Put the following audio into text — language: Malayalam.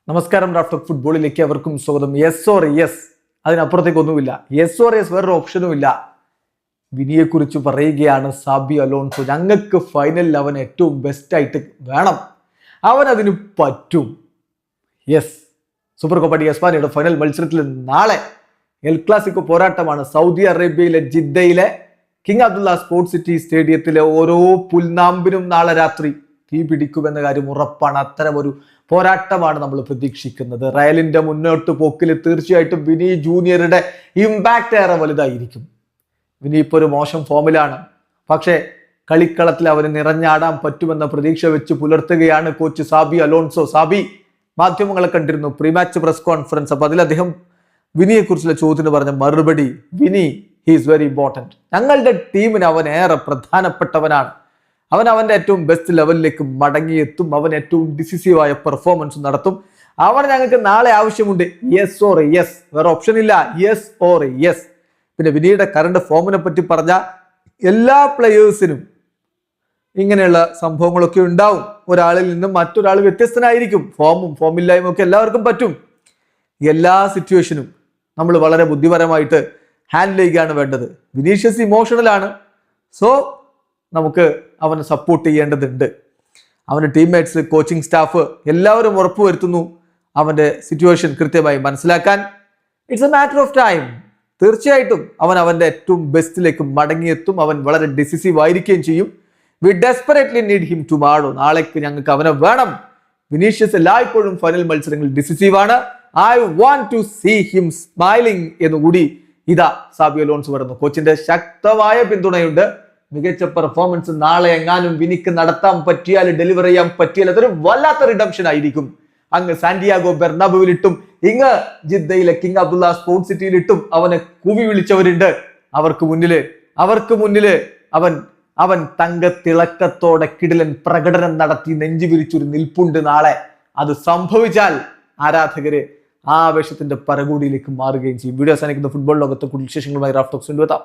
നമസ്കാരം. റാഫ് ടോക്ക് ഫുട്ബോളിലേക്ക് അവർക്കും സ്വാഗതം. യെസ് ഓർ യെസ്, അതിനപ്പുറത്തേക്കൊന്നുമില്ല. യെസ് ഓർ യെസ്, വേറൊരു ഓപ്ഷനും ഇല്ല. വിനിയെക്കുറിച്ച് പറയുകയാണ് സാബി അലോൺസോ. ഞങ്ങൾക്ക് ഫൈനലിൽ അവൻ ഏറ്റവും ബെസ്റ്റായിട്ട് വേണം, അവൻ അതിന് പറ്റും. യെസ്, സൂപ്പർ കോപ്പ ഡി എസ്പാനിയുടെ ഫൈനൽ മത്സരത്തിൽ നാളെ എൽ ക്ലാസിക്കോ പോരാട്ടമാണ്. സൗദി അറേബ്യയിലെ ജിദ്ദയിലെ കിങ് അബ്ദുള്ള സ്പോർട്സ് സിറ്റി സ്റ്റേഡിയത്തിലെ ഓരോ പുൽനാമ്പിനും നാളെ രാത്രി തീ പിടിക്കുമെന്ന കാര്യം ഉറപ്പാണ്. അത്തരം ഒരു പോരാട്ടമാണ് നമ്മൾ പ്രതീക്ഷിക്കുന്നത്. റയലിന്റെ മുന്നോട്ട് പോക്കിൽ തീർച്ചയായിട്ടും വിനി ജൂനിയറുടെ ഇമ്പാക്റ്റ് ഏറെ വലുതായിരിക്കും. വിനി ഇപ്പോൾ ഒരു മോശം ഫോമിലാണ്, പക്ഷേ കളിക്കളത്തിൽ അവന് നിറഞ്ഞാടാൻ പറ്റുമെന്ന പ്രതീക്ഷ വെച്ച് പുലർത്തുകയാണ് കോച്ച് സാബി അലോൺസോ. സാബി മാധ്യമങ്ങളെ കണ്ടിരുന്നു, പ്രീ മാച്ച് പ്രസ് കോൺഫറൻസ്. അപ്പൊ അതിൽ അദ്ദേഹം വിനിയെ കുറിച്ചുള്ള ചോദ്യത്തിന് പറഞ്ഞ മറുപടി, വിനി ഹീസ് വെരി ഇമ്പോർട്ടൻറ്റ്. ഞങ്ങളുടെ ടീമിന് അവൻ ഏറെ പ്രധാനപ്പെട്ടവനാണ്. അവൻ അവന്റെ ഏറ്റവും ബെസ്റ്റ് ലെവലിലേക്ക് മടങ്ങിയെത്തും. അവൻ ഏറ്റവും ഡിസിസീവായ പെർഫോമൻസ് നടത്തും. അവൻ ഞങ്ങൾക്ക് നാളെ ആവശ്യമുണ്ട്. യെസ് ഓർ യെസ്, വേറെ ഓപ്ഷൻ ഇല്ല. Yes or yes. പിന്നെ വിനിയുടെ കറണ്ട് ഫോമിനെ പറ്റി പറഞ്ഞ എല്ലാ പ്ലെയേഴ്സിനും ഇങ്ങനെയുള്ള സംഭവങ്ങളൊക്കെ ഉണ്ടാവും. ഒരാളിൽ നിന്നും മറ്റൊരാൾ വ്യത്യസ്തനായിരിക്കും. ഫോമില്ലായ്മയും ഒക്കെ എല്ലാവർക്കും പറ്റും. എല്ലാ സിറ്റുവേഷനും നമ്മൾ വളരെ ബുദ്ധിപരമായിട്ട് ഹാൻഡിൽ ചെയ്യുകയാണ് വേണ്ടത്. വിനീഷ്യസ് ഇമോഷണലാണ്, സോ നമുക്ക് അവനെ സപ്പോർട്ട് ചെയ്യേണ്ടതുണ്ട്. അവൻ്റെ ടീംമേറ്റ്സ്, കോച്ചിങ് സ്റ്റാഫ് എല്ലാവരും ഉറപ്പുവരുത്തുന്നു അവൻ്റെ സിറ്റുവേഷൻ കൃത്യമായി മനസ്സിലാക്കാൻ. It's A matter of time. തീർച്ചയായിട്ടും അവൻ അവൻ്റെ ഏറ്റവും ബെസ്റ്റിലേക്ക് മടങ്ങിയെത്തും. അവൻ വളരെ ഡിസിസീവ് ആയിരിക്കുകയും ചെയ്യും. We desperately need him tomorrow. നാളേക്ക് ഞങ്ങൾക്ക് അവനെ വേണം. വിനീഷ്യസ് എല്ലായ്പ്പോഴും ഫൈനൽ മത്സരങ്ങളിൽ ഡിസിസീവാണ്. I want to see him smiling എന്നുകൂടി ഇതാ സാബി അലോൺസോ പറയുന്നു. കോച്ചിന്റെ ശക്തമായ പിന്തുണയുണ്ട്. മികച്ച പെർഫോമൻസ് നാളെ എങ്ങാനും വിനിക്ക് നടത്താൻ പറ്റിയാൽ, ഡെലിവർ ചെയ്യാൻ പറ്റിയാൽ അതൊരു വല്ലാത്ത റിഡംഷൻ ആയിരിക്കും. അങ്ങ് സാന്റിയാഗോ ബെർണാബുവിലിട്ടും ഇങ്ങ് ജിദ്ദയിലെ കിങ് അബ്ദുള്ള സ്പോർട്സ് സിറ്റിയിലിട്ടും അവനെ കൂവി വിളിച്ചവരുണ്ട്. അവർക്ക് മുന്നില് അവൻ തങ്കത്തിളക്കത്തോടെ കിടിലൻ പ്രകടനം നടത്തി നെഞ്ചു വിരിച്ചൊരു നിൽപ്പുണ്ട്. നാളെ അത് സംഭവിച്ചാൽ ആരാധകര് ആവേശത്തിന്റെ പരകൂടിയിലേക്ക് മാറുകയും ചെയ്യും. വീഡിയോ അവസാനിക്കുന്ന ഫുട്ബോൾ ലോകത്തെ കൂടുതൽ വിശേഷങ്ങളുമായി റാഫ് ടോക്സ് കൊണ്ടുവെത്താം.